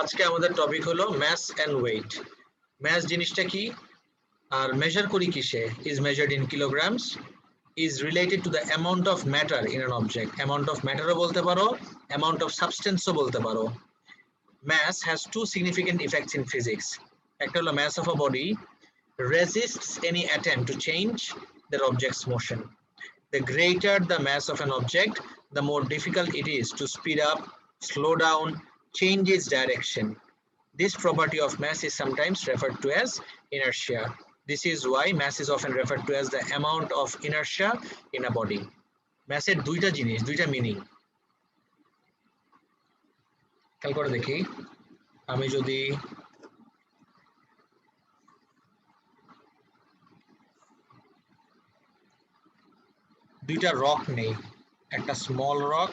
আজকে আমাদের টপিক হলো mass and weight. mass জিনিসটা কি আর measure করি কিসে? is measured in kilograms, is related to the amount of matter in an object. amount of matter ও বলতে পারো, amount of substance ও বলতে পারো। mass has two significant effects in physics. একটা হলো mass of a body resists any attempt to change their object's motion. The greater the mass of an object, the more difficult it is to speed up, slow down, change its direction. This property of mass is sometimes referred to as inertia. This is why mass is often referred to as the amount of inertia in a body. Mass এর দুইটা জিনিস, দুইটা meaning. খেয়াল করে দেখি, আমি যদি দুইটা রক নেই, একটা small rock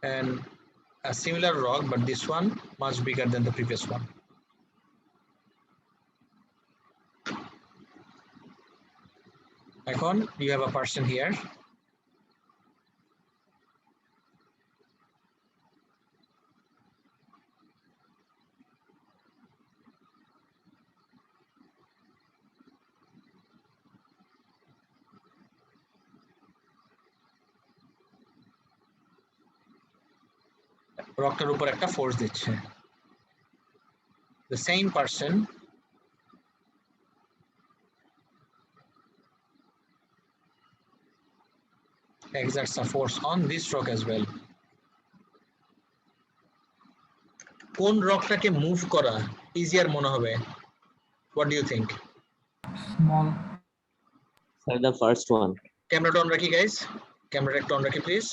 and a similar rock, but this one much bigger than the previous one. এখন you have a person here. রকটার উপর একটা ফোর্স দিচ্ছে। The same person exerts a force on this rock as well. কোন রকটাকে move করা easier মনে হবে? What do you think? Small. Sir, the first one. ক্যামেরাটা on রাখি গাইস, ক্যামেরাটা একটু অন রাখি প্লিজ।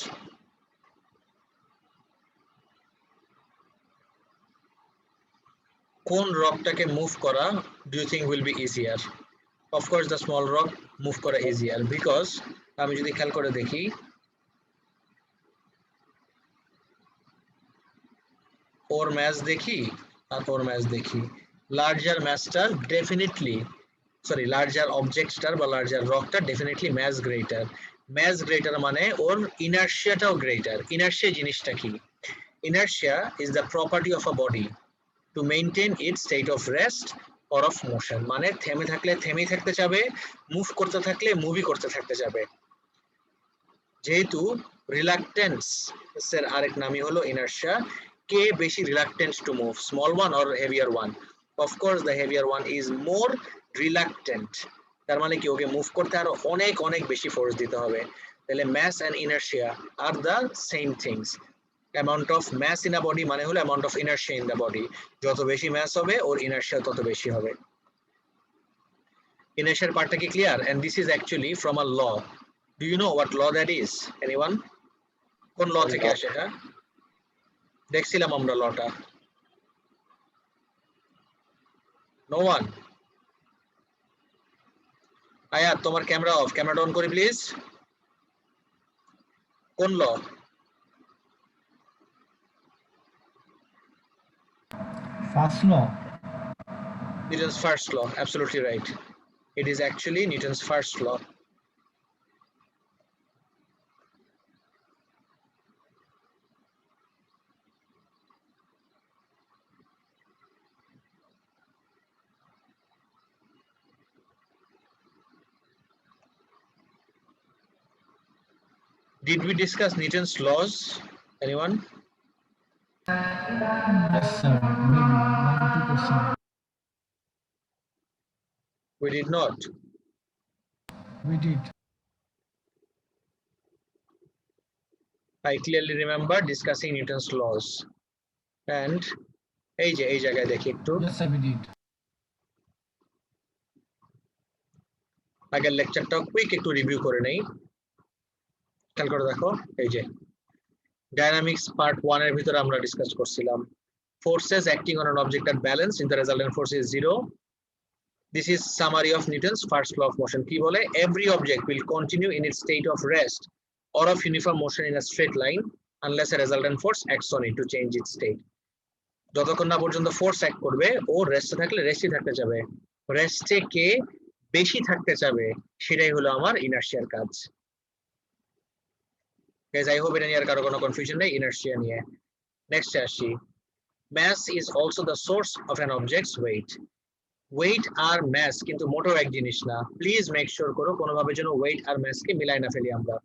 কোন রকটাকে মুভ করা do you think will be easier? Of course the small rock move করা easier because আমি যদি খেয়াল করে দেখি ওর ম্যাচ দেখি আর ওর ম্যাচ দেখি, লার্জার ম্যাচটার ডেফিনেটলি লার্জার অবজেক্টটার বা লার্জার রকটা definitely mass greater. Mass greater মানে ওর ইনার্শিয়াটাও গ্রেটার। ইনার্শিয়া জিনিসটা কি? Inertia is the property of a body to maintain its state of rest or of motion. মানে থেমে থাকলে থেমেই থাকতে যাবে, মুভ করতে থাকলে মুভই করতে থাকতে যাবে। যেহেতু রিলাক্টেন্স এর আরেক নামই হলো ইনার্শিয়া, কে বেশি reluctance to move, small one or heavier one? Of course the heavier one is more reluctant. তার মানে কি ওকে মুভ করতে আরো অনেক অনেক বেশি ফোর্স দিতে হবে। তাহলে ম্যাস এন্ড ইনার্শিয়া আর the same things. amount of mass in a body মানে হলো amount of inertia in the body. যত বেশি mass হবে ওর inertia তত বেশি হবে। inertia পার্টটা কি clear? and this is actually from a law. Do you know what law that is? Anyone? কোন law থেকে আসে এটা? দেখছিলাম আমরা লটা। no one? আয়াত তোমার ক্যামেরা অফ, ক্যামেরাটা অন করি প্লিজ। কোন ল? First law. Newton's first law, absolutely right. It is actually Newton's first law. Did we discuss Newton's laws? Anyone? Yes, sir. Maybe 1-2%. We did not. We did. I clearly remember discussing Newton's laws. And এই জায়গায় দেখি একটু Yes, sir. We did. আগের লেকচারটা quick একটু review করে নেই। খেয়াল করে দেখো, এই যে ডায়নামিক্স পার্ট 1 এর ভিতরে আমরা ডিসকাস করছিলাম forces acting on an object at balance in the resultant force is 0. This is summary of Newton's first law of motion. কি বলে? Every object will continue in its state of rest or of uniform motion in a straight line unless a resultant force acts on it to change its state. যতক্ষণ না পর্যন্ত force act করবে ও রেস্টে থাকলে রেস্টই থাকতে যাবে। রেস্টে কে? বেশি থাকতে চাবে সেটাই হলো আমার ইনার্শিয়ার কাজ। guys I hope এটা নিয়ে আর কারো কোনো কনফিউশন নেই ইনার্শিয়া নিয়ে। নেক্সট আসি, mass is also the source of an object's weight. Weight আর ম্যাস কিন্তু মোটেও এক জিনিস না, প্লিজ মেক শিওর করো কোনোভাবে যেন ওয়েট আর ম্যাস কে মিলাই না ফেলি আমরা।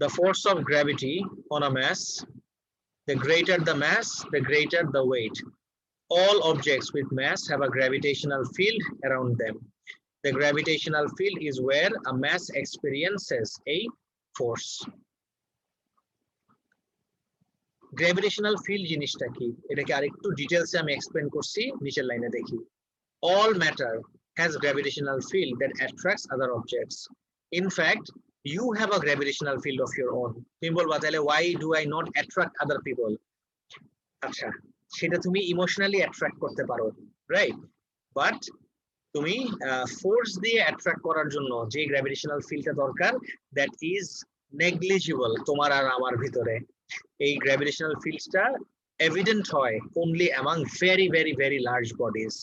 The force of gravity on a mass, the greater the mass, the greater the weight. All objects with mass have a gravitational field around them. The gravitational field is where a mass experiences a force. Gravitational field জিনিসটা কি এটাকে আরেকটু ডিটেইলসে আমি explain করছি, নিচের লাইনে দেখি। All matter has gravitational field that attracts other objects. In fact, you have a gravitational field of your own. তুমি বলবা তাহলে why do I not attract other people? আচ্ছা, সেটা তুমি ইমোশনালি অ্যাট্রাক্ট করতে পারো, রাইট? বাট তুমি ফোর্স দিয়ে অ্যাট্রাক্ট করার জন্য যে গ্র্যাভিটেশনাল ফিল্ডটা দরকার, দ্যাট ইজ নেগলিজিবল তোমার আর আমার ভিতরে। এই গ্র্যাভিটেশনাল ফিল্ডটা এভিডেন্ট হয় only among very very very large bodies.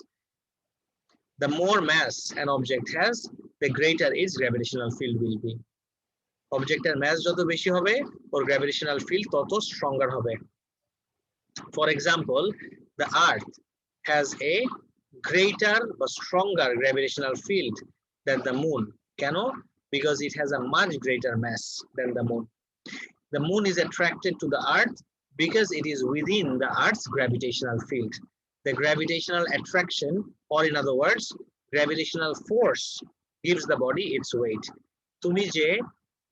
The more mass an object has, the greater its gravitational field will be. Object's mass যত বেশি হবে ওর gravitational field তত stronger হবে। For example, the earth has a greater or stronger gravitational field than the moon. কেন? Because it has a much greater mass than the moon. The moon is attracted to the earth because it is within the earth's gravitational field. The gravitational attraction, or in other words, gravitational force, gives the body its weight. তুমি যে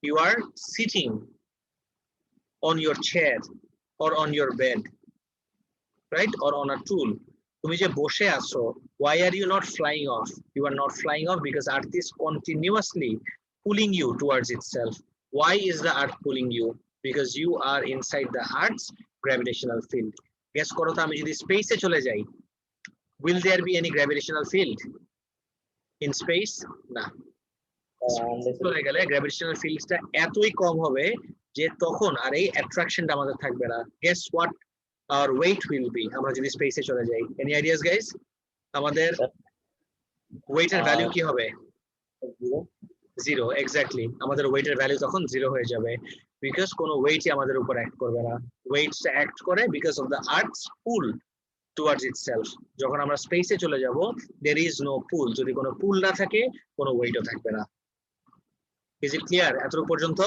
you are sitting on your chair or on your bed, right, or on a tool, তুমি যে বসে আছো, why are you not flying off? You are not flying off because earth is continuously pulling you towards itself. Why is the earth pulling you? Because you are inside the earth's gravitational field. Guess করো তো, আমি যদি স্পেসে চলে যাই, will there be any gravitational field in space? না। চলে গেলে গ্র্যাভিটেশনাল ফিল্ডটা এতই কম হবে যে তখন আর এই অ্যাট্রাকশনটা আমাদের থাকবে না। Guess what our weight will be আমরা যদি স্পেসে চলে যাই? any ideas guys? আমাদের ওয়েটের ভ্যালু কি হবে? জিরো। এক্স্যাক্টলি, আমাদের ওয়েটের ভ্যালু তখন জিরো হয়ে যাবে, বিকজ কোনো ওয়েটই আমাদের উপর অ্যাক্ট করবে না। ওয়েটসটা অ্যাক্ট করে because of the earths pool towards itself. যখন আমরা স্পেসে চলে যাব, there is no pull. যদি কোনো পুল না থাকে, কোনো ওয়েটও থাকবে না। is it clear এতটুকু পর্যন্ত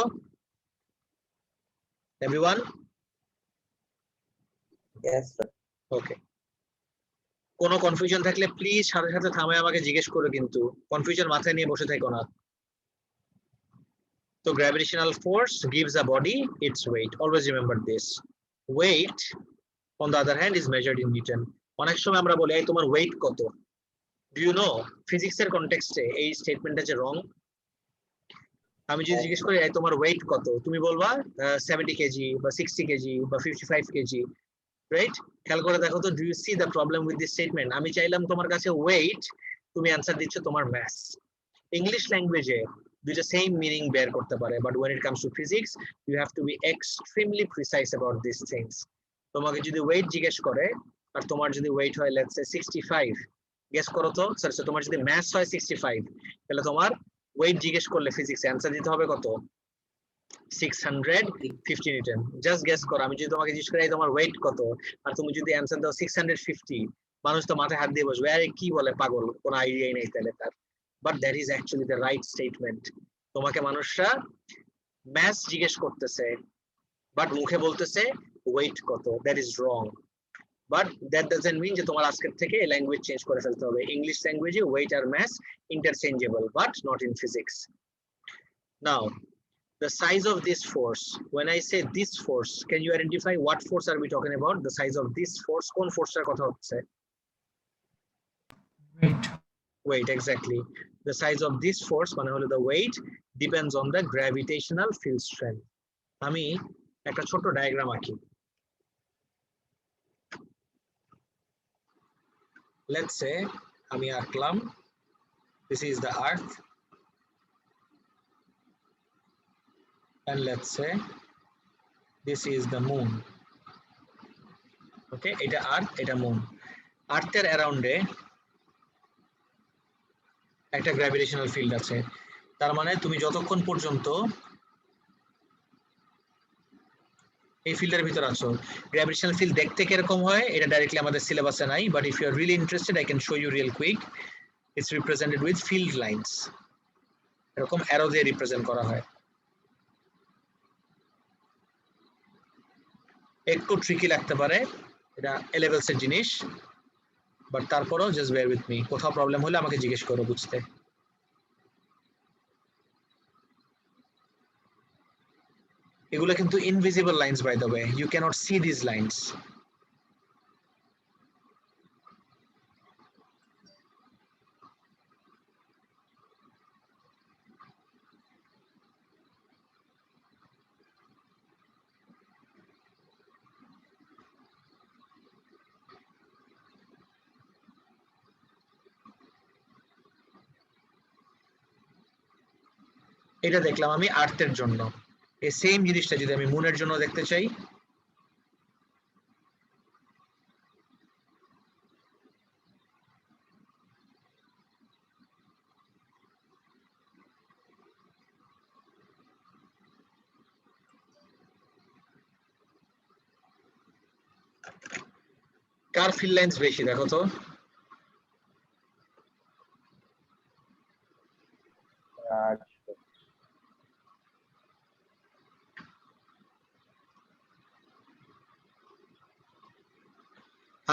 everyone? Yes, sir. ওকে, কোনো কনফিউশন থাকলে প্লিজ সাথে সাথে থামে আমাকে জিজ্ঞেস করো, কিন্তু কনফিউশন মাথায় নিয়ে বসে থেকো না। তো gravitational force gives a body its weight. Always remember this. Weight, on the other hand, is measured in Newton. অনেক সময় আমরা বলি এই তোমার ওয়েট কত? Do you know ফিজিক্সের কনটেক্সটে এই স্টেটমেন্টটা যে রং। আমি যদি জিজ্ঞেস করি এই তোমার ওয়েট কত, তুমি বলবা 70 কেজি বা 60 কেজি বা 55 কেজি, রাইট? খেয়াল করে দেখো তো, do you see the problem with this statement? আমি চাইলাম তোমার কাছে ওয়েট, তুমি অ্যান্সার দিচ্ছ তোমার ম্যাস। ইংলিশ ল্যাঙ্গুয়েজে দুইটা সেম মিনিং বের করতে পারে, but when it comes to physics you have to be extremely precise about these things. তোমাকে যদি ওয়েট জিজ্ঞেস করে আর তোমার যদি ওয়েট হয় লেটস সে 65, গেস করো তো, সরি তোমার যদি ম্যাস হয় 65, তাহলে তোমার ওয়েট জিজ্ঞেস করলে ফিজিক্সে অ্যান্সার দিতে হবে কত? 650 নিউটন। জাস্ট গেস করো, আমি যদি তোমাকে জিজ্ঞেস করি তোমার ওয়েট কত, আর তুমি যদি অ্যান্সার দাও 650, মানুষ তো মাথায় হাত দিয়ে বসবে, আরে কি বলে পাগল, কোনো আইডিয়াই নেই তাহলে তার। But that is actually the right statement. তোমাকে মানুষরা ম্যাস জিজ্ঞেস করতেছে, বাট মুখে বলতেছে ওয়েট কত। That is wrong. But that doesn't mean যে তোমার আজকের থেকে ল্যাঙ্গুয়েজ চেঞ্জ করে ফেলতে হবে। ইংলিশ ল্যাঙ্গুয়েজে ওয়েট আর mass interchangeable, but not in physics. Now, the size of this force. When I say this force, can you identify what force are we talking about? The size of this force, কোন ফোর্সটার কথা হচ্ছে? Weight. Weight, exactly. The size of this force, মানে হলো the weight, depends on the gravitational field strength. আমি একটা ছোট diagram আঁকি। Let's say আমি আঁকলাম, this is the earth, and let's say this is the moon. Okay, এটা আর্থ, এটা মুন। আর্থের অ্যারাউন্ডে একটা গ্র্যাভিটেশনাল ফিল্ড আছে, তার মানে তুমি যতক্ষণ পর্যন্ত এই ফিল্ডের ভিতর আছো, গ্র্যাভিটেশনাল ফিল্ড দেখতে কিরকম হয় এটা ডাইরেক্টলি আমাদের সিলেবাসে নাই, but if you are really interested I can show you real quick. It's represented with field lines, এরকম অ্যারো দিয়ে রিপ্রেজেন্ট করা হয়। একটু ট্রিকি লাগতে পারে, এটা এ লেভেলসের জিনিস, বাট তারপরেও জাস্ট বেয়ার উইথ মি, কোথাও প্রবলেম হলে আমাকে জিজ্ঞেস করো বুঝতে। এগুলো কিন্তু invisible lines by the way, you can't see this lines. এটা দেখলাম আমি আর্থের জন্য, এই সেম জিনিসটা যদি আমি মুনের জন্য দেখতে চাই, কার ফিল্ড লাইন্স বেশি দেখো তো?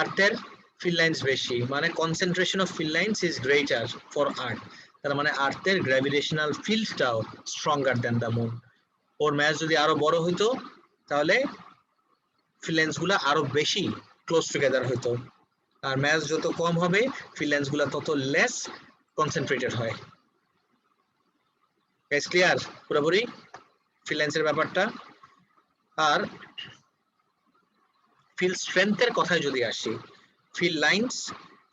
আর্থের ফিল্ড লাইন্স বেশি, মানে concentration of field lines is greater for earth, তার মানে আর্থের গ্র্যাভিটেশনাল ফিল্ডটাও স্ট্রঙ্গার দ্যান দ্য মুন। ওর ম্যাচ যদি আরো বড় হইতো তাহলে ফিল্ড লাইন্স গুলো আরো বেশি ক্লোজ টুগেদার হইতো, আর ম্যাচ যত কম হবে ফিল্ড লাইন্স গুলো তত লেস কনসেন্ট্রেটেড হয়। গাইস ক্লিয়ার পুরোপুরি ফিল্ড লাইন্সের ব্যাপারটা? আর ফিল্ড স্ট্রেংথের কথায় যদি আসি, ফিল্ড লাইন্স,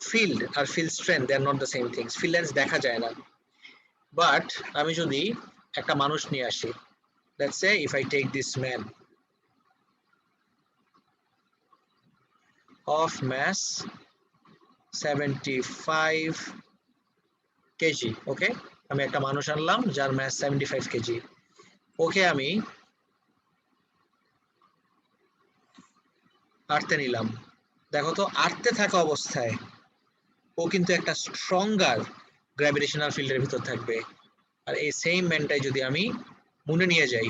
ফিল্ড আর field strength they are not the same things. Field lines দেখা যায় না, বাট আমি যদি একটা মানুষ নিয়ে আসি, let's say if I take this man of mass 75 kg, okay, আমি একটা মানুষ আনলাম যার ম্যাস 75 কেজি, ওকে আমি আর্থে নিলাম। দেখো তো আর্থে থাকা অবস্থায় ও কিন্তু একটা স্ট্রঙ্গার গ্র্যাভিটেশনাল ফিল্ডের ভিতর থাকবে, আর এই সেম ম্যানটাই যদি আমি মুনে নিয়ে যাই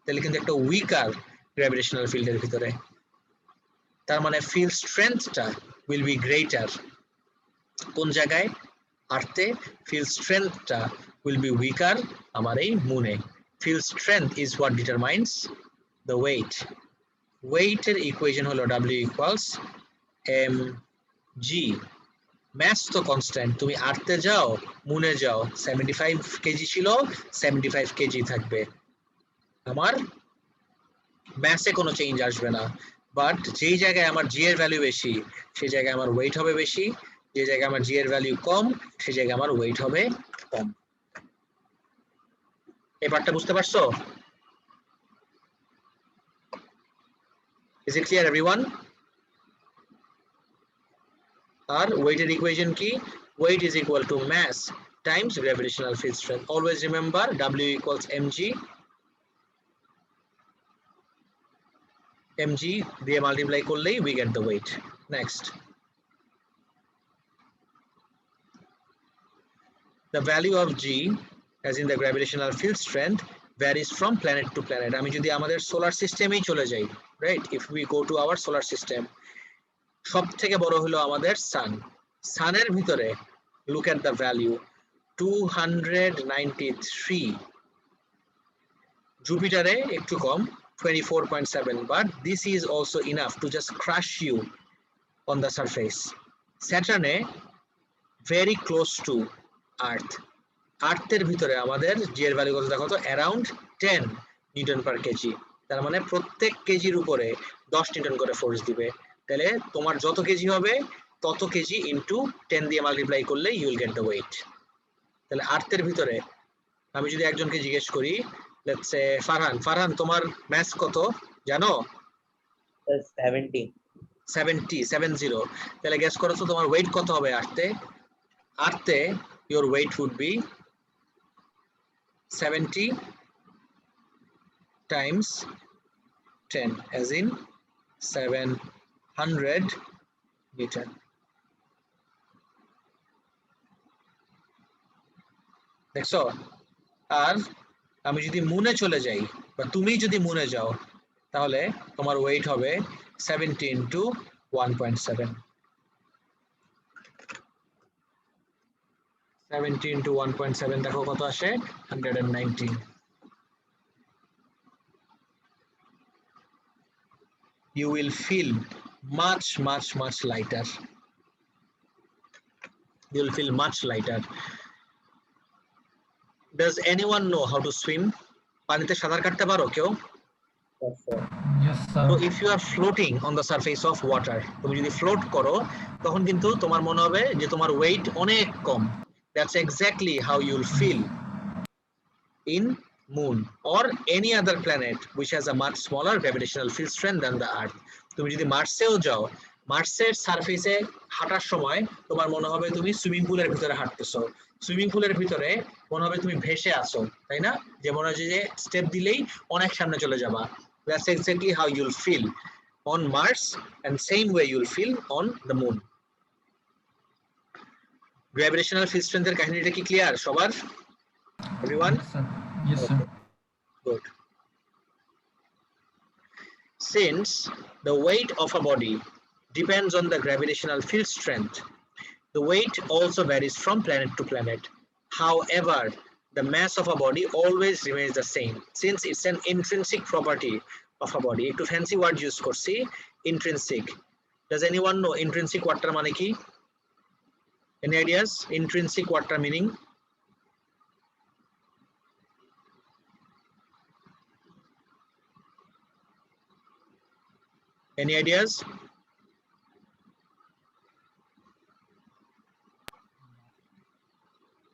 তাহলে কিন্তু একটা উইকার গ্র্যাভিটেশনাল ফিল্ডের ভিতরে, তার মানে ফিল্ড স্ট্রেংথটা উইল বি গ্রেটার। কোন জায়গায়? আর্থে ফিল্ড স্ট্রেংথটা উইল বি উইকার আমার এই মুনে। Field strength is what determines the weight. ওয়েটের ইকুয়েশন হলো W ইকুয়ালস mg। ম্যাস তো কনস্ট্যান্ট, তুমি আর্থে যাও মুনে যাও, 75 কেজি ছিল 75 কেজি থাকবে, আমার ম্যাসে কোনো চেঞ্জ আসবে না। বাট যেই জায়গায় আমার জি এর ভ্যালু বেশি সেই জায়গায় আমার ওয়েট হবে বেশি, যে জায়গায় আমার জি এর ভ্যালু কম সেই জায়গায় আমার ওয়েট হবে কম। এবারটা বুঝতে পারছো? Is it clear everyone? আর ওয়েটের ইকুয়েশন কি? Weight is equal to mass times gravitational field strength. Always remember W equals mg. mg দিয়ে মাল্টিপ্লাই করলেই we get the weight. Next, the value of g as in the gravitational field strength varies from planet to planet. আমি যদি আমাদের solar সিস্টেমেই চলে যাই, right, if we go to our solar system, সব থেকে বড় হলো আমাদের সান। সানের ভিতরে look at the value 293, জুপিটারে একটু কম 24.7, but this is also enough to just crush you on the surface. Saturn very close to Earth. আর্থের ভিতরে আমাদের জি এর ভ্যালু কত দেখো তো, অ্যারাউন্ড 10 নিউটন পার কেজি, তার মানে প্রত্যেক কেজির উপরে 10 নিউটন করে ফোর্স দিবে। তাহলে তোমার যত কেজি হবে তত কেজি ইনটু 10 দিয়ে মাল্টিপ্লাই করলে you will get the weight. তাহলে আর্থের ভিতরে আমি যদি একজনকে জিজ্ঞেস করি লেটস সে ফারহান তোমার ম্যাথ কত জানো? 70. 70 তাহলে গেস করো তো তোমার ওয়েট কত হবে আর্থে your weight would be 70 times 10 as in 700 Newton. দেখছো? আর আমি যদি মুনে চলে যাই বা তুমি যদি মুনে যাও তাহলে তোমার ওয়েট হবে 70 into 1.7 70 into 1.7 দেখো কত আসে 119. You will feel much lighter. You will feel much lighter. Does anyone know how to swim? পানিতে সাঁতার কাটতে পারো কেউ? Yes, sir. Yes, sir. So if you are floating on the surface of water, তুমি যদি float করো তখন কিন্তু তোমার মনে হবে যে তোমার weight অনেক কম. That's exactly how you'll feel in moon or any other planet which has a much smaller gravitational field strength than the earth. তুমি যদি মার্সেও যাও, মার্সের সারফেসে হাঁটার সময় তোমার মনে হবে তুমি সুইমিং পুলের ভিতরে হাঁটতেছো। সুইমিং পুলের ভিতরে মনে হবে তুমি ভেসে আছো, তাই না? যে মনে হচ্ছে যে স্টেপ দিলেই অনেক সামনে চলে যাবা। That's exactly how you'll feel on Mars and same way you'll feel on the moon. Gravitational field strength এর কাহিনীটা কি ক্লিয়ার সবার? Everyone? Yes, sir. Yes, sir. Good. Since the weight of a body depends on the gravitational field strength, the weight also varies from planet to planet. However, the mass of a body always remains the same since it's an intrinsic property of a body. একটু fancy word use করছি, intrinsic. Does anyone know intrinsic wordটার মানে কি? Any ideas? Intrinsic wordটার meaning? Any ideas?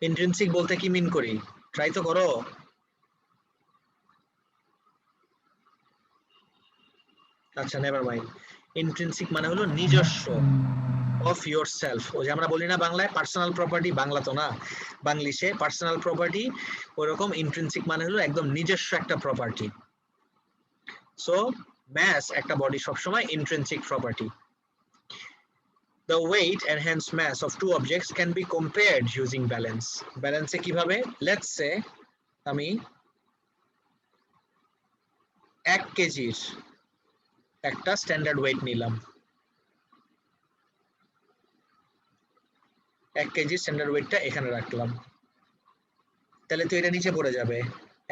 Intrinsic বলতে কি মিন করি? Try তো করো। আচ্ছা, নেভার মাইন্ড। ইন্ট্রিনসিক মানে হলো নিজস্ব, অফ ইয়োর সেলফ। ওই যে আমরা বলি না বাংলায় পার্সোনাল প্রপার্টি, বাংলা তো না, বাংলিশে পার্সোনাল প্রপার্টি, ওরকম ইন্ট্রিনসিক মানে হলো একদম নিজস্ব একটা প্রপার্টি। সো ম্যাস একটা বডি সবসময় intrinsic property. The weight and hence mass of two objects can be compared using balance. Balance এ কিভাবে? Let's say আমি 1 কেজির একটা স্ট্যান্ডার্ড ওয়েট নিলাম, 1 কেজি স্ট্যান্ডার্ড ওয়েটটা এখানে রাখলাম, তাহলে তো এটা নিচে পড়ে যাবে।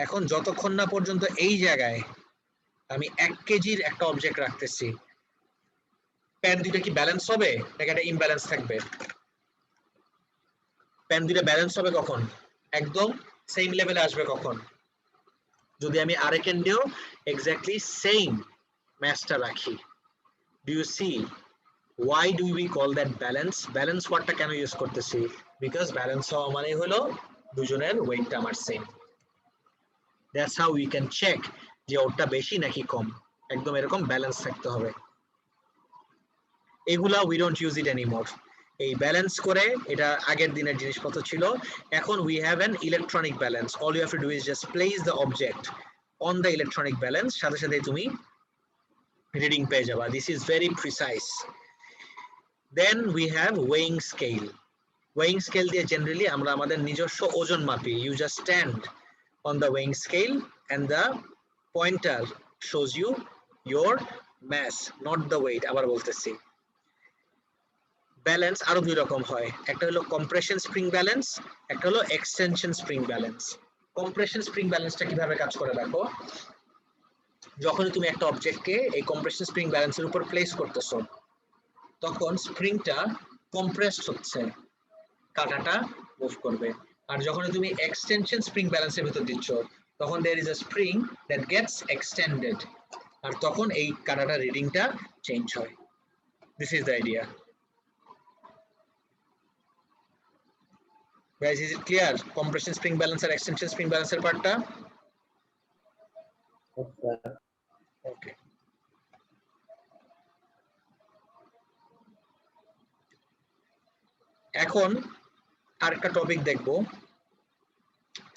এখন যতক্ষণ না পর্যন্ত এই জায়গায় আমি 1 কেজির একটা অবজেক্ট রাখতেছি, প্যান দুইটা কি ব্যালেন্স হবে নাকি একটা ইমব্যালেন্স থাকবে? প্যান দুইটা ব্যালেন্স হবে কখন? একদম সেম লেভেলে আসবে কখন? যদি আমি আরেক এন্ডেও এক্স্যাক্টলি সেম ম্যাসটা রাখি। Do you see why do we call that balance? Balance ওয়ার্ডটা কেন ইউজ করতেছি? বিকজ ব্যালেন্স হওয়া মানে হলো দুজনের ওয়েটটা আমার same. That's how we can check যে ওরটা বেশি নাকি কম, একদম এরকম ব্যালেন্স থাকতে হবে। এগুলা we don't use it anymore. এই ব্যালেন্স করে এটা আগের দিনের জিনিসপত্র ছিল। এখন we have an electronic balance. All you have to do is just place the object on the electronic balance, সাথে সাথে তুমি রিডিং পেয়ে যাবা। This is very precise. Then we have weighing scale. Weighing scale দিয়ে generally আমরা আমাদের নিজস্ব ওজন মাপি। You just stand on the weighing scale and the pointer shows you your mass, not the weight. আবার বলতেছি, ব্যালেন্স আরো দুই রকম হয়। একটা হলো কম্প্রেশন স্প্রিং ব্যালেন্স, একটা হলো extension spring balance. Compression spring ব্যালেন্সটা কিভাবে কাজ করে দেখো। যখন তুমি একটা অবজেক্টকে এই কম্প্রেশন স্প্রিং ব্যালেন্সের উপর প্লেস করতেছো, তখন স্প্রিংটা কম্প্রেসড হচ্ছে, কাঁটাটা মুভ করবে। আর যখন তুমি এক্সটেনশন স্প্রিং ব্যালেন্সের ভিতর দিচ্ছ, তখন there is a spring that gets extended, আর তখন এই কাঁটাটা রিডিংটা চেঞ্জ হয়। This is the idea. Guys, is it clear? Compression spring balance R extension spring balance এর পার্টটা? Yes, sir. ওকে, এখন আরেকটা টপিক দেখবো।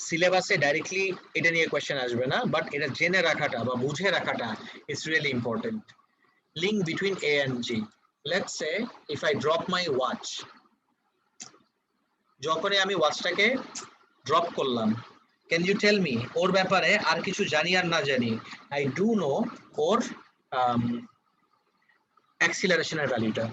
সিলেবাসে ডাইরেক্টলি এটা নিয়ে কোয়েশ্চেন আসবে না, বাট এটা জেনে রাখাটা বা বুঝে রাখাটা is really important. Link between A and G. Let's say if I drop my watch, যখনই আমি ওয়াচটাকে ড্রপ করলাম, ক্যান ইউ টেল মি ওর ব্যাপারে আর কিছু জানি আর না জানি, আই ডু নো ওর অ্যাক্সিলারেশনের ভ্যালুটা।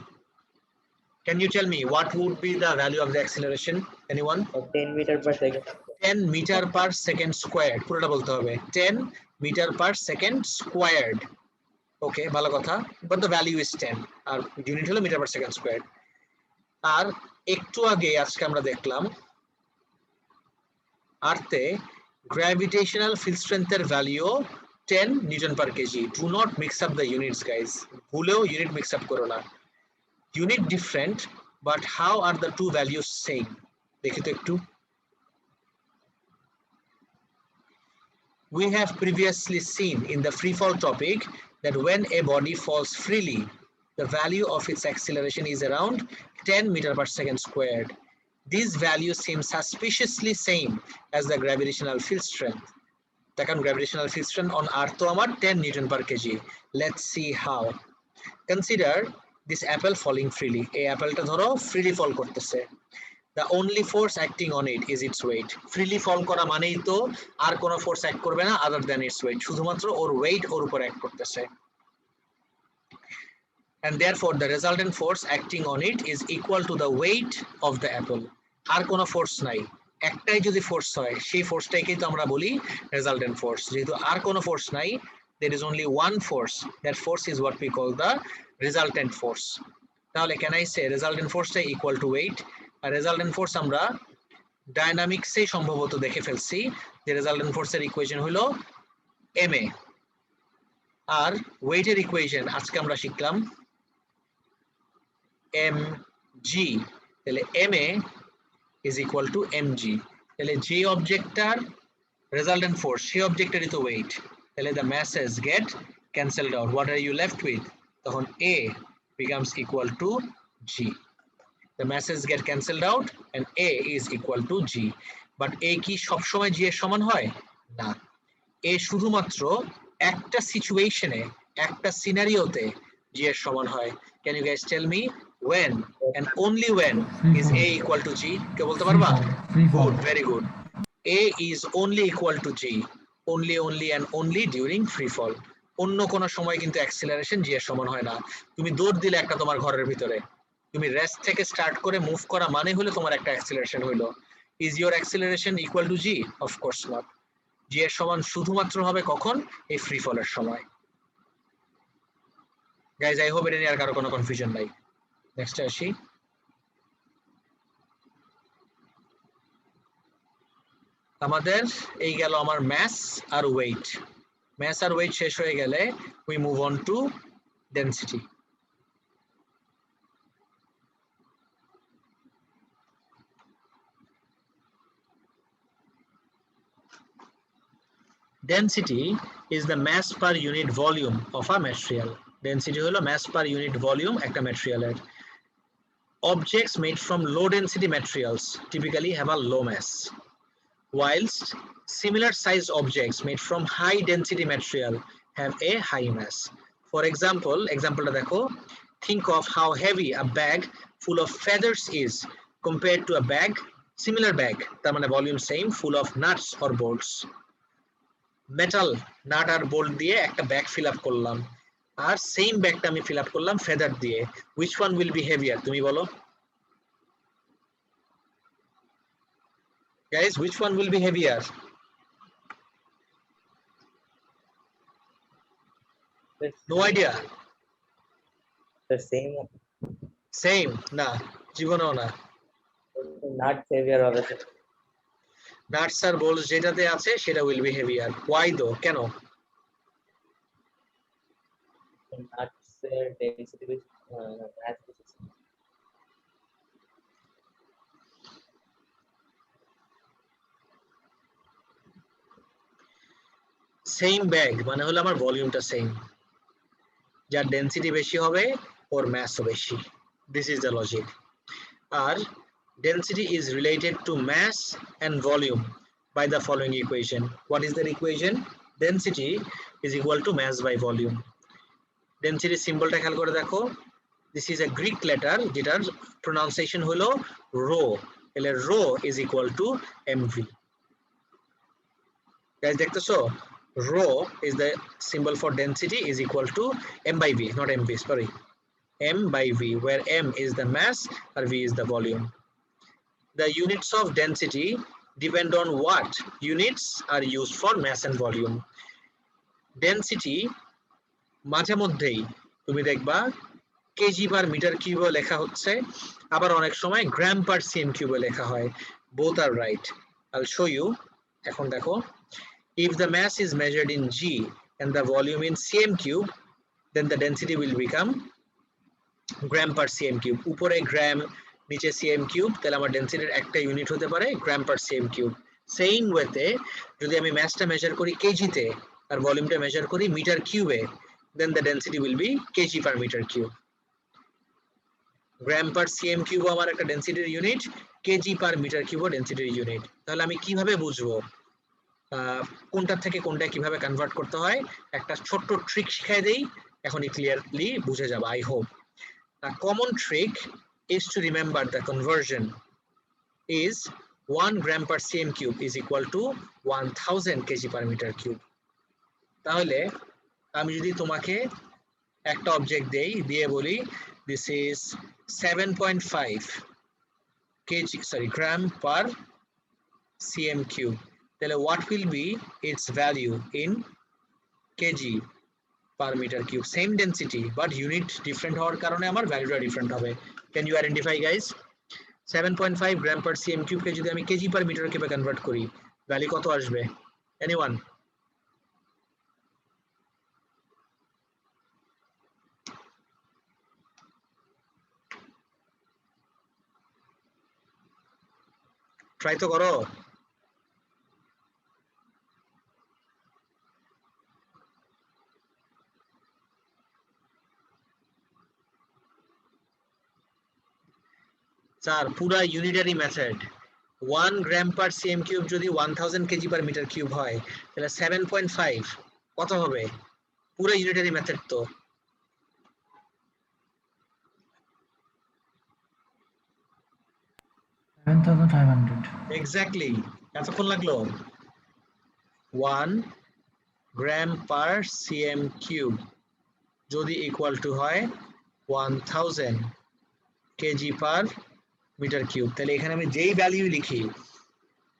Can you tell me what would be the value of the acceleration? Anyone? 10 meter per second. 10 meter per second squared, পুরোটা বলতে হবে 10 meter per second squared. Okay, ভালো কথা, বাট দ্য ভ্যালু ইজ 10 আর unit হলো মিটার পার সেকেন্ড স্কয়ার। আর একটু আগে আজকে আমরা দেখলাম আর্থে গ্র্যাভিটেশনাল ফিল্ড স্ট্রেংথের value 10 newton per kg. Do not mix up the units guys, ভুলেও ইউনিট মিক্স আপ করো না। Unit different, but how are the two values same? দেখি তো একটু। We have previously seen in the free fall topic that when a body falls freely, the value of its acceleration is around 10 meter per second squared. These values seem suspiciously same as the gravitational field strength. The gravitational field strength on Earth to amar 10 Newton per kg. Let's see how. Consider this apple falling freely. A apple ta dhoro freely fall korteche. The only force acting on it is its weight. Freely fall করা মানেই তো আর কোনো force act করবে না other than its weight, শুধুমাত্র ওর wait ওর উপর act করতেছে। And therefore the resultant force acting on it is equal to the weight of the apple. আর কোনো ফোর্স নাই, একটাই যদি ফোর্স হয় সেই ফোর্সটাকেই তো আমরা বলি resultant force। যেহেতু আর কোনো ফোর্স নাই, there is only one force, that force is what we call the resultant force. তাহলে can I say resultant force টা equal to weight? R resultant force আমরা ডায়নামিক্সে সম্ভবত দেখে ফেলছি যে রেজাল্টেন্ট ফোর্সের ইকুয়েশন হলো ma, আর ওয়েটের ইকুয়েশন আজকে আমরা শিখলাম mg। তাহলে ma is equal to mg। তাহলে যে অবজেক্টটার রেজাল্টেন্ট ফোর্স সেই অবজেক্টেরই তো ওয়েট, তাহলে the masses get cancelled out. What are you left with? তখন a becomes equal to g. The masses get cancelled out and a is equal to g. But a কি সব সময় g এর সমান হয় না, a শুধুমাত্র একটা সিচুয়েশনে একটা সিনারিওতে g এর সমান হয়। Can you guys tell me when and only when is a equal to g? কে বলতে পারবা? Free fall. Good, very good. a is only equal to g only and only during free fall. অন্য কোনো সময় কিন্তু acceleration g এর সমান হয় না। তুমি দৌড় দিলে একটা তোমার ঘরের ভিতরে, তুমি রেস্ট থেকে স্টার্ট করে মুভ করা মানে হলো তোমার একটা অ্যাক্সিলারেশন হইলো। Is your acceleration equal to g? Of course not. G এর সমান শুধুমাত্র হবে কখন? এই ফ্রি ফলের সময়। গাইজ আই হোপ এটা নিয়ে আর কারো কোনো কনফিউশন নাই। নেক্সট আসি। আমাদের এই গেল আমার ম্যাস আর ওয়েট। ম্যাস আর ওয়েট শেষ হয়ে গেলে we move on to density. Density is the mass per unit volume of a material. Density হলো mass per unit volume একটা ম্যাটেরিয়ালের। Objects made from low density materials typically have a low mass, whilst similar sized objects made from high density material have a high mass. For example, example দেখো, think of how heavy a bag full of feathers is compared to a bag, similar bag, তার মানে volume same, full of nuts or bolts. Metal nut আর bolt দিয়ে একটা bag feel up করলাম, আর same ব্যাগটা আমি fill up করলাম feather দিয়ে। Which one will be heavier? তুমি বলো guys, which one will be heavier? No idea. The same. Same না, জীবনেও না। Not savior হবে। নাটস আর বোল্টস যেটাতে আছে সেটা উইল বি হেভিয়ার। ওয়াই দো? কেন? Nuts density with mass. Same bag মানে হলো আমার ভলিউমটা সেম, যার ডেন্সিটি বেশি হবে ওর মাসও বেশি। This is the logic. আর density is related to mass and volume by the following equation. What is that equation? Density is equal to mass by volume. Density symbolটা খেয়াল করে দেখো, this is a Greek letter যেটার pronunciation হলো rho, তাহলে rho is equal to mv. Guys দেখতেছো, rho is the symbol for density is equal to m by v, not mv, sorry, m by v, where m is the mass or v is the volume. The units of density depend on what units are used for mass and volume. Density মাঝে মধ্যেই তুমি দেখবা KG per metre কিউবে লেখা হচ্ছে, আবার অনেক সময় গ্রাম per CM কিউবে লেখা হয়। Both are right. I'll show you. এখন দেখো, if the mass is measured in g and the volume in cm cube, then the density will become gram per cm cube. উপরে গ্রাম, নিচে সিএম কিউব, তাহলে আমার ডেন্সিটির একটা unit হতে পারে গ্রাম per cm cube. Same ওয়েতে যদি আমি ম্যাসটা মেজার করি কেজিতে আর ভলিউমটা মেজার করি মিটার কিউবে, then the density will be kg per meter cube. Gram per cm cube আমার একটা ডেন্সিটির unit, kg per meter cube ডেন্সিটির ইউনিট। তাহলে আমি কিভাবে বুঝবো কোনটা থেকে কোনটা কিভাবে কনভার্ট করতে হয়? একটা ছোট্ট ট্রিক শিখাই দেই, এখনই ক্লিয়ারলি বুঝে যাবে, I hope. A common trick is to remember the conversion is 1 gram per cm cube is equal to 1000 kg per meter cube. তাহলে আমি যদি তোমাকে একটা অবজেক্ট দেই, দিয়ে বলি this is 7.5 kg, sorry, gram per cm cube, তাহলে what will be its value in kg per meter cube? Same density but unit different হওয়ার কারণে আমার ভ্যালুটা ডিফারেন্ট হবে। Can you identify guys? 7.5 gram per cm cube কে যদি আমি KG per metre কিউবে convert করি, value কত আসবে? Anyone? ট্রাই তো করো। স্যার পুরা ইউনিটারি মেথড, 1 গ্রাম পার সিএম কিউব যদি 1000 কেজি পার মিটার কিউব হয়, তাহলে 7.5 কত হবে? পুরো ইউনিটারি মেথড তো। এক্স্যাক্টলি, এতক্ষণ লাগলো। 1 গ্রাম পার সিএম কিউব যদি ইকুয়াল টু হয় 1000 কেজি পার মিটার কিউব, তাহলে এখানে আমি যেই ভ্যালু লিখি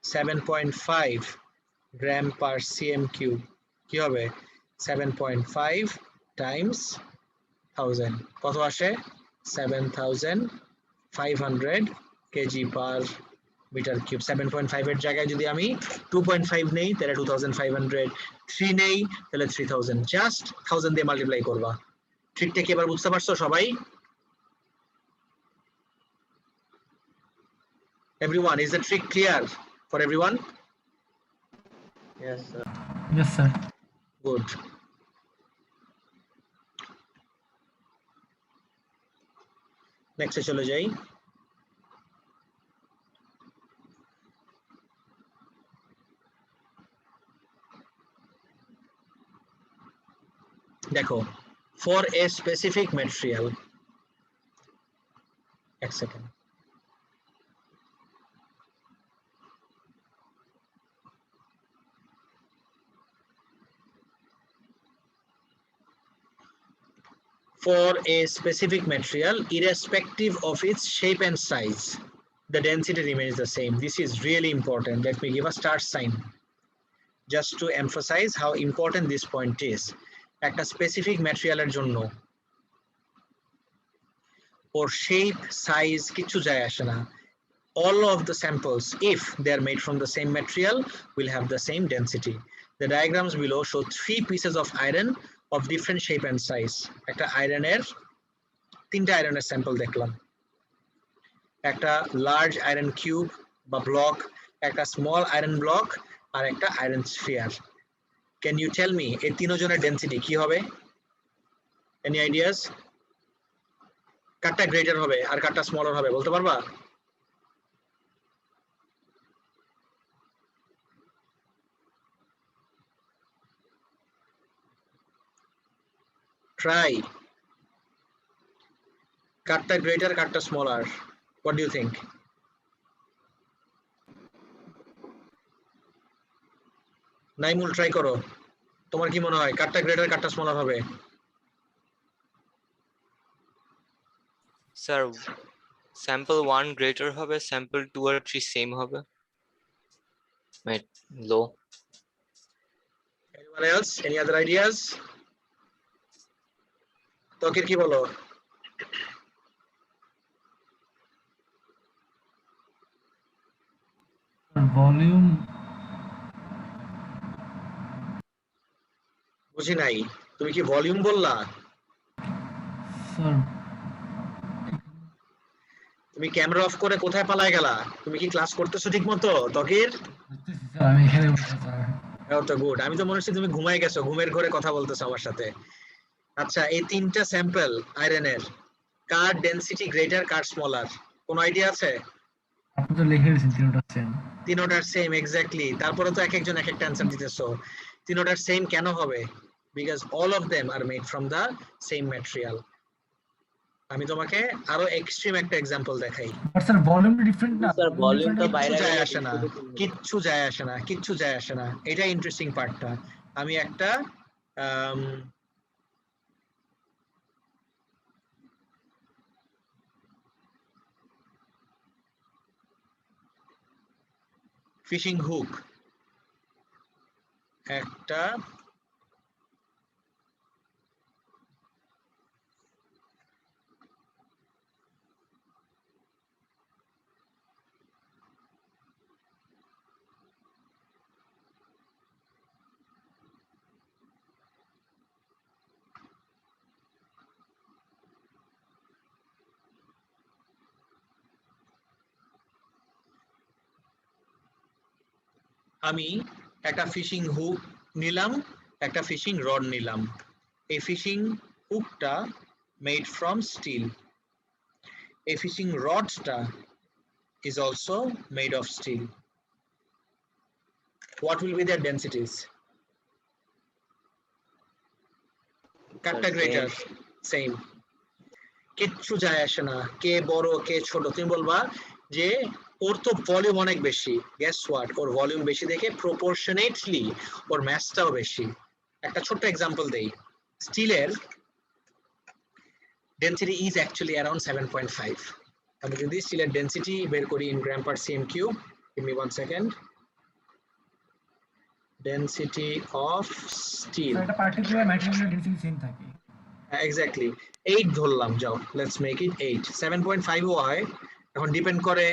7.5 গ্রাম পার সিএম কিউব, কি হবে? 7.5 টাইমস 1000 কত আসে? 7500 কেজি পার মিটার কিউব। 7.5 এর জায়গায় যদি আমি 2.5 নেই তাহলে 2500, 3 নেই তাহলে 3000, জাস্ট 1000 দিয়ে মাল্টিপ্লাই করবা। ট্রিকটা কি এবার বুঝতে পারছো সবাই? Everyone, is the trick clear for everyone? Yes, sir. Yes, sir. Good. Next চলে যাই। দেখো, for a specific material, এক second, for a specific material, irrespective of its shape and size, the density remains the same. This is really important. Let me give a star sign just to emphasize how important this point is. একটা specific ম্যাটেরিয়ালের জন্য ওর shape size কিছু যায় আসে না, all of the samples, if they are made from the same material, will have the same density. The diagrams below show 3 pieces of iron of different shape and size. একটা আয়রনের, তিনটা আয়রনের sample দেখলাম, একটা লার্জ আয়রন কিউব বা block, একটা small iron block, আর একটা iron sphere. Can you tell me এই তিনজনের ডেনসিটি কি হবে? Any ideas? কারটা গ্রেটার হবে আর কারটা স্মলার হবে বলতে পারবা? Try. কারটা গ্রেটার কারটা smaller, what do you think? Naimul try করো, তোমার কি মনে হয় কারটা গ্রেটার কারটা স্মলার হবে? স্যার স্যাম্পল 1 গ্রেটার হবে, স্যাম্পল 2 আর 3 সেম হবে, low. Anyone else? Any other ideas? তকির কি বলো? ভলিউম বুঝি নাই, তুমি কি ভলিউম বললা? স্যার তুমি ক্যামেরা অফ করে কোথায় পালায় গেলা? তুমি কি ক্লাস করতেছো ঠিক মতো তকির? স্যার আমি এখানে বসে স্যার তো গুড, আমি তো মনে হচ্ছে তুমি ঘুমায় গেছো, ঘুমের ঘরে কথা বলতেছো আমার সাথে। আচ্ছা, এই তিনটা স্যাম্পল আয়রনের, কার ডেনসিটি গ্রেটার কার স্মলার, কোন আইডিয়া আছে? আপনি তো লিখে দিয়েছেন তিনটা সেম। তিনটার সেম, এক্স্যাক্টলি। তারপরে তো এক একজন এক একটা অ্যানসার দিতেছো। তিনটার সেম কেন হবে? Because all of them are made from the same material. আমি তোমাকে আরো এক্সট্রিম একটা एग्जांपल দেখাই। বাট স্যার ভলিউম ডিফারেন্ট না, স্যার ভলিউম তো বাইরে যায় আসে না, কিচ্ছু যায় আসে না, কিচ্ছু যায় আসে না, এটা ইন্টারেস্টিং পার্টটা। আমি একটা ফিশিং হুক, একটা আমি একটা ফিশিং হুক নিলাম, একটা ফিশিং রড নিলাম। এই ফিশিং হুকটা মেড ফ্রম স্টিল, এই fishing রডটা is also made of steel. What will be their densities? কারটা গ্রেটার, সেম, কিচ্ছু যায় আসে না, কে বড় কে ছোট। তুমি বলবা যে ওর তো ভলিউম অনেক বেশি, গেস হোয়াট, ওর ভলিউম বেশি দেখে প্রপোর্শনেটলি ওর ম্যাসটাও বেশি। একটা ছোট্ট एग्जांपल দেই, স্টিলের ডেনসিটি ইজ অ্যাকচুয়ালি অ্যারাউন্ড 7.5। আমি যদি স্টিলের ডেনসিটি বের করি in gram per cm cube, give me 1 second. Density of steel, এটা পার্টিকুলার ম্যাটেরিয়ালের ডেনসিটি সেম থাকে। এক্স্যাক্টলি 8 ধরলাম, যাও লেটস মেক ইট 8। 7.5 হয়, এখন ডিপেন্ড করে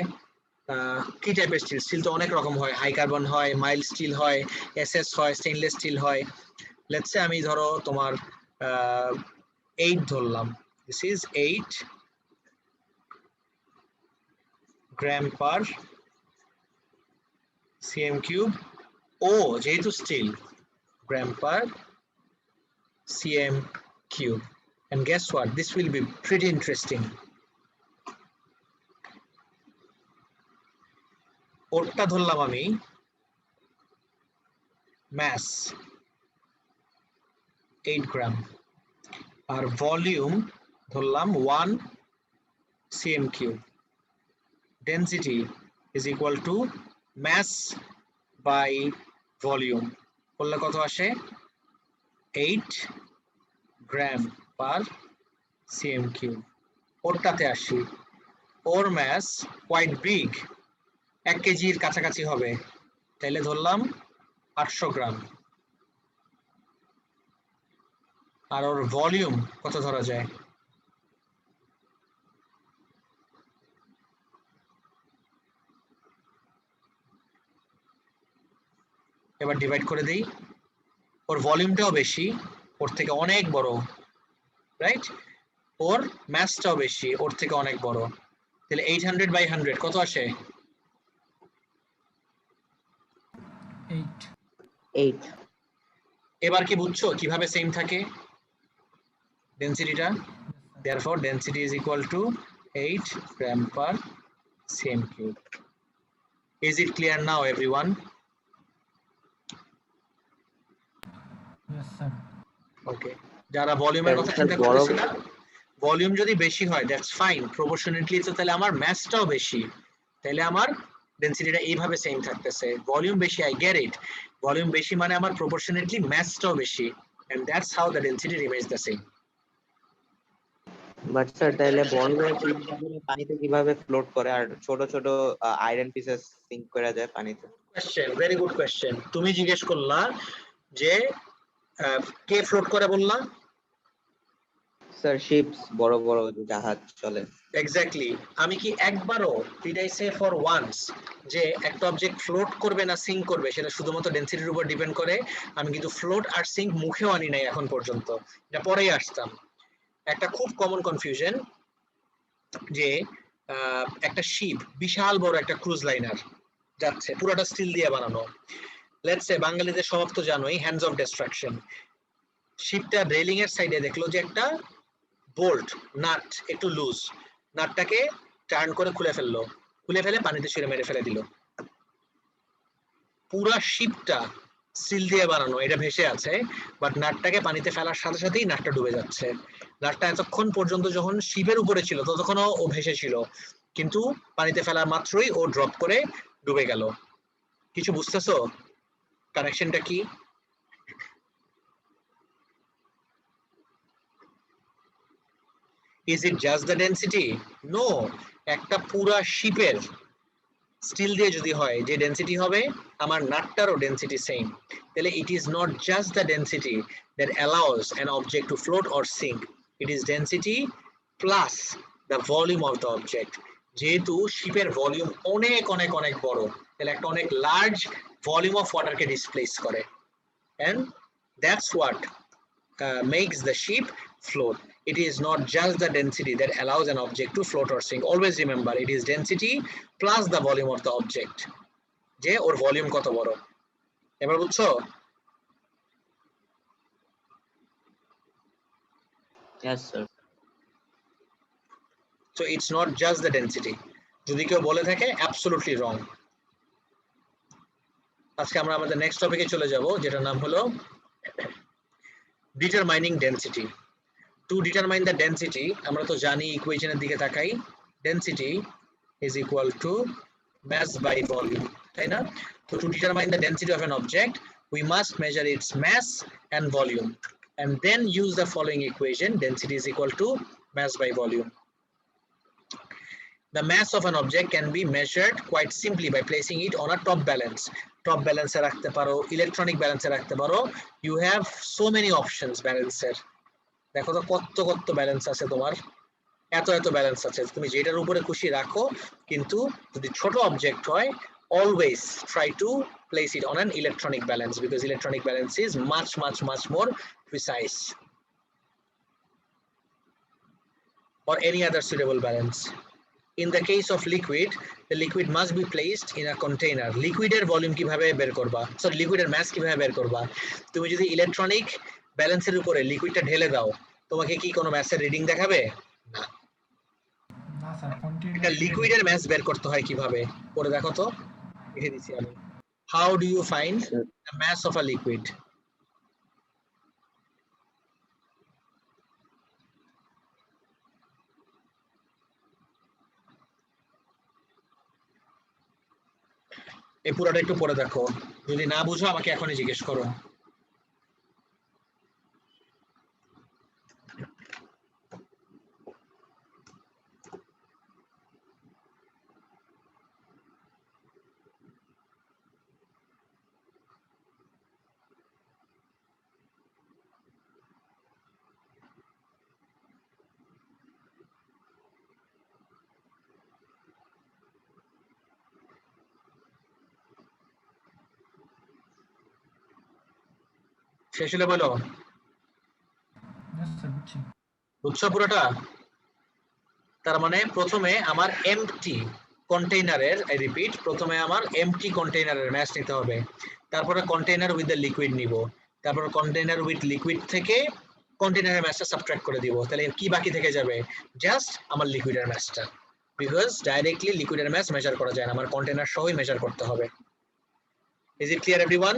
কি টাইপের স্টিল। স্টিল তো অনেক রকম হয়, হাই কার্বন হয়, মাইল্ড স্টিল হয়, এসএস হয়, স্টেইনলেস স্টিল হয়। লেটস সে আমি ধরো তোমার 8 ধরলাম, this is 8 gram per cm cube. ও যেহেতু steel, gram per cm cube. And guess what, this will be pretty interesting. ওরটা ধরলাম আমি mass 8 গ্রাম আর ভলিউম ধরলাম 1 cm cube. Density is equal to mass by volume, করলে কত আসে? 8 গ্রাম পার cm cube. ওরটাতে আসি, ওর mass quite big, 1 কেজির কাছাকাছি হবে, তাইলে ধরলাম 800 গ্রাম। আর ওর ভলিউম কত ধরা যায়? এবার ডিভাইড করে দেই, ওর ভলিউমটাও বেশি, ওর থেকে অনেক বড়, রাইট? ওর ম্যাসটাও বেশি, ওর থেকে অনেক বড়, তাহলে 800 বাই 100 কত আসে? 8। এবার কি বুঝছো কিভাবে সেম থাকে ডেনসিটিটা? Therefore density is equal to 8 gram per cm cube. Is it clear now everyone? Yes, sir. Okay. যারা ভলিউমের কথা চিন্তা বড় করতেছিলা, ভলিউম যদি বেশি হয় দ্যাটস ফাইন, প্রপোর্শনেটলি তো তাহলে আমার ম্যাসটাও বেশি, তাহলে আমার ডেনসিটিটা এইভাবে সেম থাকতেছে। ভলিউম বেশি, আই গেট ইট, ভলিউম বেশি মানে আমার প্রপোর্শনেটলি ম্যাসটাও বেশি, and that's how the density remains the same. But sir তাহলে বড় পানিতে কিভাবে ফ্লোট করে আর ছোট ছোট আয়রন পিসেস সিঙ্ক করা যায় পানিতে? Question, very good question. তুমি জিজ্ঞেস করলা যে কে ফ্লোট করে বললা? স্যার শিপস, বড় বড় জাহাজ চলে। এক্স্যাক্টলি। আমি কি একবারও did I say for once যে একটা অবজেক্ট ফ্লোট করবে না সিঙ্ক করবে সেটা শুধুমাত্র ডেনসিটির উপর ডিপেন্ড করে? আমি কিন্তু ফ্লোট আর সিঙ্ক মুখেও আনি নাই এখন পর্যন্ত, এটা পরেই আসতাম। একটা খুব কমন কনফিউশন যে একটা শিপ, বিশাল বড় একটা ক্রুজ লাইনার যাচ্ছে, পুরোটা স্টিল দিয়ে বানানো, লেটস সে বাঙালিদের স্বভাব তো জানোই, হ্যান্ডস অফ ডিস্ট্রাকশন। শিপটা রেলিং এর সাইডে দেখলো যে একটা বোল্ট নাট একটু লুজ, নাটটাকে টার্ন করে খুলে ফেললো, খুলে ফেলে পানিতে ছুঁড়ে মেরে ফেলে দিল। পুরা শিপটা স্টিল দিয়ে বানানো, এটা ভেসে আছে, বাট নাটটাকে পানিতে ফেলার সাথে সাথেই নাটটা ডুবে যাচ্ছে। নাটটা এতক্ষণ পর্যন্ত যখন শিপের উপরে ছিল ততক্ষণও ও ভেসে ছিল, কিন্তু পানিতে ফেলার মাত্রই ও ড্রপ করে ডুবে গেল। কিছু বুঝতেছো কানেকশনটা কি? Is it just the density? No, একটা পুরা শিপের স্টিল দিয়ে যদি হয় যে ডেনসিটি হবে, আমার নাটটারও ডেনসিটি সেম, তাহলে it is not just the density that allows an object to float or sink, it is density plus the volume of the object. যেহেতু শিপের ভলিউম অনেক অনেক অনেক বড়, তাহলে একটা অনেক লার্জ ভলিউম অফ ওয়াটারকে ডিসপ্লেস করে, and that's what makes the ship float. It is not just the density that allows an object to float or sink. Always remember, it is density plus the volume of the object. যে ওর volume কত বড়, এবার বুঝছো? Yes sir. So it's not just the density. যদি কেউ বলে থাকে absolutely wrong. আজকে আমরা আমাদের নেক্সট টপিকে চলে যাব, যেটার নাম হলো determining density. To determine the density, আমরা তো জানি ইকুয়েশনের দিকে তাকাই, density is equal to mass by volume, তাই না? So to determine the density of an object, we must measure its mass and volume, and then use the following equation: density is equal to mass by volume. The mass of an object can be measured quite simply by placing it on a top balance. Top balance এ রাখতে পারো, electronic ব্যালেন্সে রাখতে পারো, you have so many options ব্যালেন্সের। দেখো তো কত কত ব্যালেন্স আছে তোমার, এত এত ব্যালেন্স আছে, তুমি যেটার উপরে খুশি রাখো, কিন্তু যদি ছোট অবজেক্ট হয় always try to place it on an electronic balance, because electronic balance is much more precise, or any other suitable balance. In the case of liquid, the liquid must be placed in a container. Liquid এর volume কিভাবে বের করবা, sorry liquid এর মাস কিভাবে বের করবা? তুমি যদি ইলেকট্রনিক ব্যালেন্সের উপরে লিকুইডটা ঢেলে দাও, তোমাকে কি কোনো ম্যাসের রিডিং দেখাবে? না। না স্যার, কন্টিনিউ এটা লিকুইডের মাস বের করতে হয় কিভাবে, পরে দেখো তো, লিখে দিছি আমি। How do you find the mass of a liquid? এই পুরোটা একটু পড়ে দেখো, যদি না বুঝো আমাকে এখনই জিজ্ঞেস করো। শেষ হলে বলো, স্যার বুঝছি। বুঝছো পুরোটা? তার মানে প্রথমে আমার এমটি কন্টেইনারের, আই রিপিট, প্রথমে আমার এমটি কন্টেইনারের ম্যাস নিতে হবে, তারপরে কন্টেইনার উইথ দ্য লিকুইড নিব, তারপর কন্টেইনার উইথ লিকুইড থেকে কন্টেইনারের মাসটা সাবট্রাক্ট করে দিব, তাহলে কি বাকি থেকে যাবে? জাস্ট আমার লিকুইডের মাসটা, বিকজ ডাইরেক্টলি লিকুইডের মাস মেজার করা যায় না, আমার কন্টেইনার সহই মেজার করতে হবে। Is it clear everyone?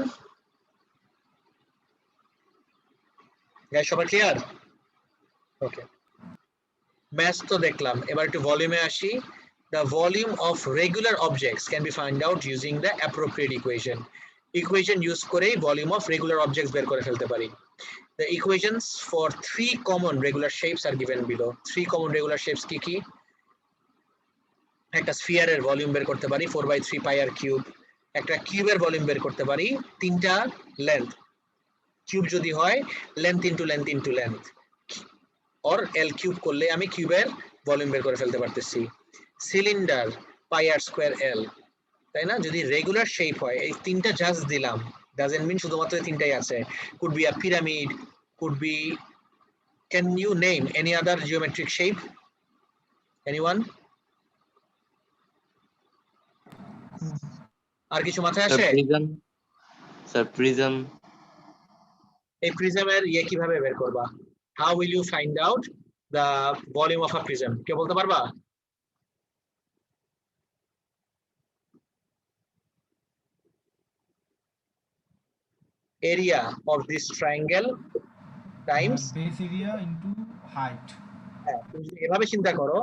Guys সবাই ক্লিয়ার? ওকে, mass তো দেখলাম, এবার একটু ভলিউমে আসি। The volume of regular objects can be found out using the appropriate equation. Equation use করেই volume of regular objects বের করে ফেলতে পারি। The equations for 3 common regular shapes are given below. 3 common regular shapes কি কি? একটা sphere এর volume বের করতে পারি 4/3 pi r cube, একটা কিউবের ভলিউম বের করতে পারি 3টা লেন্থ, কিউব যদি হয় length into length into length, or L cube করলে আমি কিউবের ভলিউম বের করে ফেলতে পারতেছি। সিলিন্ডার পাই আর স্কয়ার L, তাই না? যদি রেগুলার শেপ হয়, এই তিনটা জাস্ট দিলাম, ডাজন্ট মিন শুধুমাত্র এই তিনটাই আছে, could be a pyramid, could be, can you name any other geometric shape? Anyone? আর কিছু মাথায় আসে? প্রিজম। এই প্রিজমের ইয়ে কিভাবে বের করবা? How will you find out the volume of a prism? কে বলতে পারবা? Area of this triangle times base area into height. তুমি যদি এভাবে চিন্তা করো,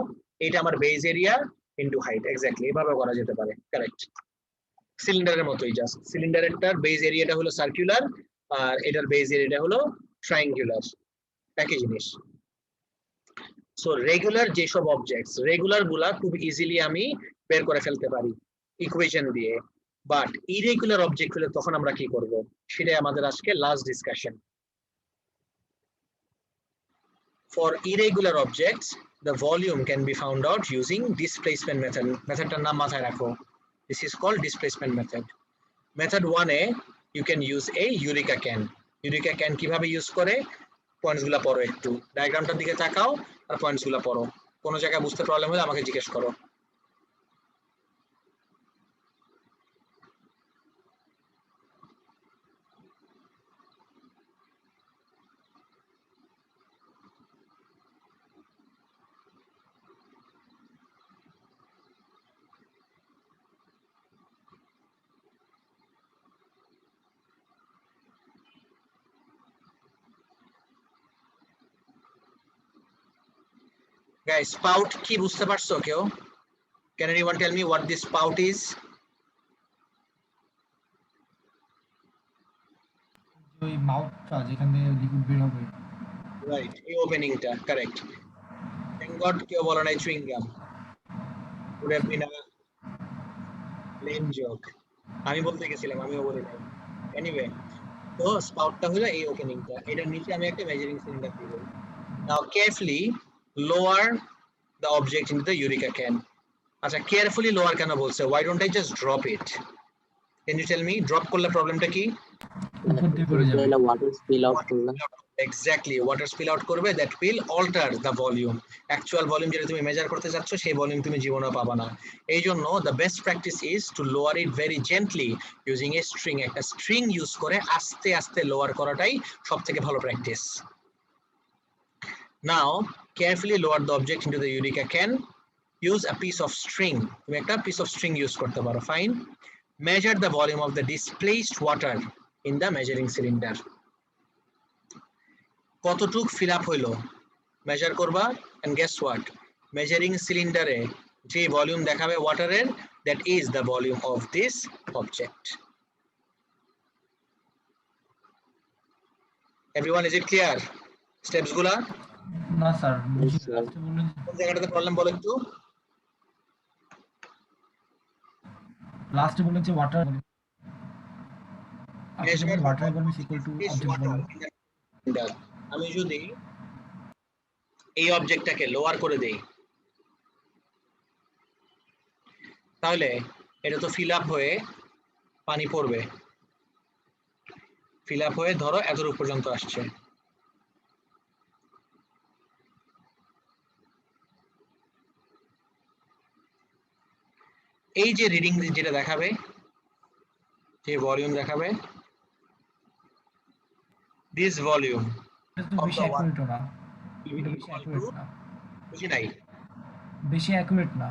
এটা আমার base area into height, exactly এভাবে করা যেতে পারে, কারেক্ট। সিলিন্ডারের মতোই, জাস্ট সিলিন্ডারেরটার বেজ এরিয়াটা হলো সার্কুলার আর এটার বেজ এরিয়াটা হলো ট্রায়াঙ্গুলার, একই জিনিস। সো রেগুলার যেসব অবজেক্টস, রেগুলার গুলা খুব ইজিলি আমি বের করে ফেলতে পারি ইকুয়েশন দিয়ে, বাট ইরেগুলার অবজেক্ট হলে তখন আমরা কি করব, সেটাই আমাদের আজকে last discussion. For irregular objects, the volume can be found out using displacement method. মেথডটার নাম মাথায় রাখো, this is called displacement method. Method 1 A you can use a Eureka can. Eureka can কিভাবে ইউজ করে, পয়েন্টস গুলা পড়ো, একটু ডায়াগ্রামটার দিকে তাকাও আর পয়েন্টস গুলা পড়ো, কোনো জায়গায় বুঝতে প্রবলেম হলে আমাকে জিজ্ঞেস করো। Guys, spout কি বুঝতে পারছো কেউ? Can anyone tell me what this spout is? ওই মাউথটা যেখানে লিকুইড বের হবে। রাইট, এই ওপেনিংটা, কারেক্ট। থ্যাংক গড কেউ বলে নাই chewing gum, would have been a lame joke. আমি বলতে গেছিলাম, আমিও বলি নাই। এনিওয়ে, তো স্পাউটটা হলো এই ওপেনিংটা, এটার নিচে আমি একটা মেজারিং সিলিন্ডার দিব। Now carefully lower the object into the Eureka can. আচ্ছা, কেয়ারফুলি লোয়ার কেন বলছে? Why don't I just drop it? Can you tell me drop করলে প্রবলেমটা কি? উপর দিয়ে পড়ে যাবে। ওয়াটার স্পিল আউট করলে Exactly, water spill out করবে, that will alter the volume. Actual volume যেটা তুমি মেজার করতে যাচ্ছ সেই ভলিউম তুমি জীবনেও পাবা না। এই জন্য the best practice is to lower it very gently using a string. একটা স্ট্রিং ইউজ করে আস্তে আস্তে লোয়ার করাটাই সবথেকে ভালো practice. Now carefully lower the object into the Eureka can. Use a piece of string. তুমি একটা piece of string ইউজ করতে পারো, fine. Measure the volume of the displaced water in the measuring cylinder. কতটুক fill up হইলো measure করবা, and guess what, measuring সিলিন্ডারে যে volume দেখাবে ওয়াটারের, that is the volume of this object. Everyone, is it clear steps গুলা? না sir, লাস্টে বললেন কোন জায়গাটাতে প্রবলেম বলো একটু। যে water water volume equal to object volume. আমি যদি এই অবজেক্টটাকে লোয়ার করে দেই, তাহলে এটা তো ফিল আপ হয়ে পানি পড়বে, ফিল আপ হয়ে ধরো এতটুকু পর্যন্ত আসছে। এই যে রিডিং যেটা দেখাবে, যে ভলিউম দেখাবে, this volume এটা তো of বেশি the অ্যাকুরেটও না, will এটা be বেশি equal অ্যাকুরেট to না, বুঝি নাই বেশি অ্যাকুরেট না।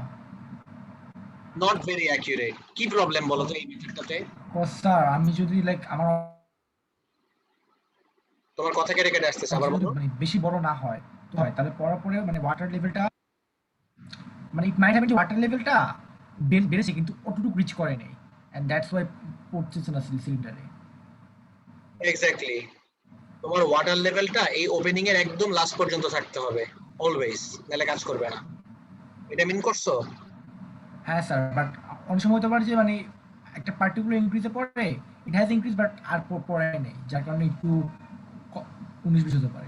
not very accurate কি প্রবলেম বলো তো এই মেথডটাতে স্যার আমি যদি লাইক আমার তোমার কথা কেটে কেটে আসতেছে আবার যদি বলো মানে বেশি বড় না হয় তো হয় তাহলে পড়ার পরে মানে ওয়াটার লেভেলটা মানে ইট মাইট হ্যাভ যে ওয়াটার লেভেলটা বেড়েছে কিন্তু অতটুকু রিচ করে নাই, এন্ড দ্যাটস ওয়াই পড়তেছে না সিলিন্ডারে। এক্স্যাক্টলি তোমার ওয়াটার লেভেলটা এই ওপেনিং এর একদম লাস্ট পর্যন্ত থাকতে হবে অলওয়েজ, নাহলে কাজ করবে না। এটা মিন করছো? হ্যাঁ স্যার, বাট অনেক সময় হতে পারে যে মানে একটা পার্টিকুলার ইনক্রিজে পড়ে, ইট হ্যাজ ইনক্রিজ বাট আর পড়ে নেই, যার কারণে একটু 19-20 হতে পারে।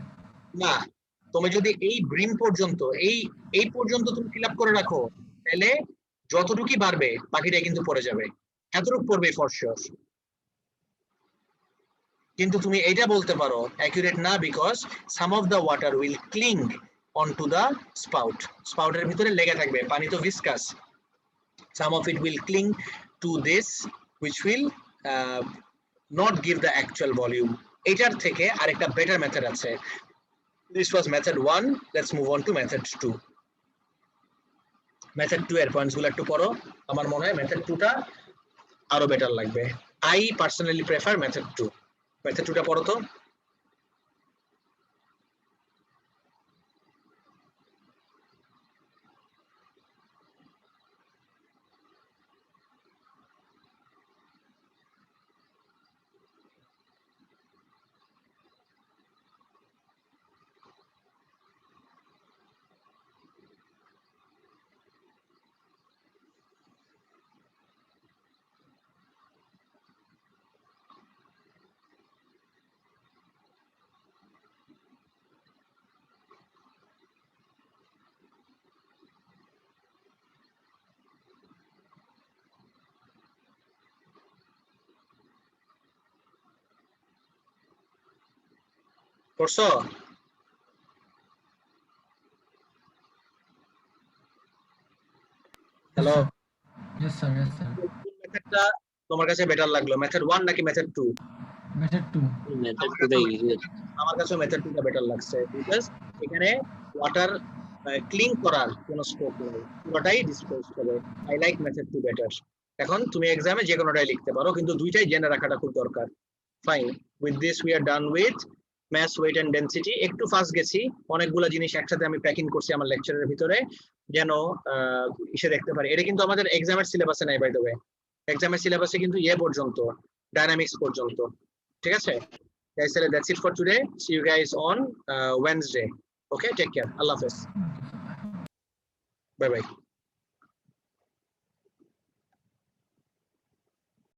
না, তুমি যদি এই ব্রিম পর্যন্ত এই পর্যন্ত তুমি ফিল আপ করে রাখো তাহলে যতটুকুই বাড়বে বাকিটা কিন্তু পড়ে যাবে, এতটুকু পড়বে ফর শিওর। কিন্তু তুমি এটা বলতে পারো অ্যাকুরেট না because some of the water will cling onto the spout, স্পাউটের ভিতরে লেগে থাকবে, পানি তো viscous, some of it will cling to this which will not give the actual volume। এটার থেকে আরেকটা বেটার মেথড আছে, this was method 1, let's move on to method 2। method 2 এর পয়েন্টস গুলো একটু পড়ো, আমার মনে হয় method 2 টা আরো বেটার লাগবে। I personally prefer method 2। method 2 টা পড়ো তো। পড়ছো? Hello, yes sir, yes sir. মেথডটা তোমার কাছে বেটার লাগলো, মেথড 1 নাকি মেথড 2? মেথড 2। আমার কাছে মেথড 2 টা বেটার লাগছে বিকজ এখানে ওয়াটার ক্লিং করার কোনো স্কোপ নেই, পুরোটাই ডিসপোজ হবে। I like method 2 better. এখন তুমি এক্সামে যে কোনোটাই লিখতে পারো কিন্তু দুইটাই জেনে রাখাটা খুব দরকার। Fine, with this we are done with mass weight and density। একটু ফাস্ট গেছি, অনেকগুলো জিনিস একসাথে আমি প্যাকিং করছি আমার লেকচারের ভিতরে যেন এসে দেখতে পারি। এটা কিন্তু আমাদের এক্সামের সিলেবাসে নাই বাই দ্য ওয়ে, এক্সামের সিলেবাসে কিন্তু পর্যন্ত ডাইনামিক্স পর্যন্ত, ঠিক আছে? Guys, that's it for today. See you guys on Wednesday. Okay, take care. Allah Hafiz. Bye bye.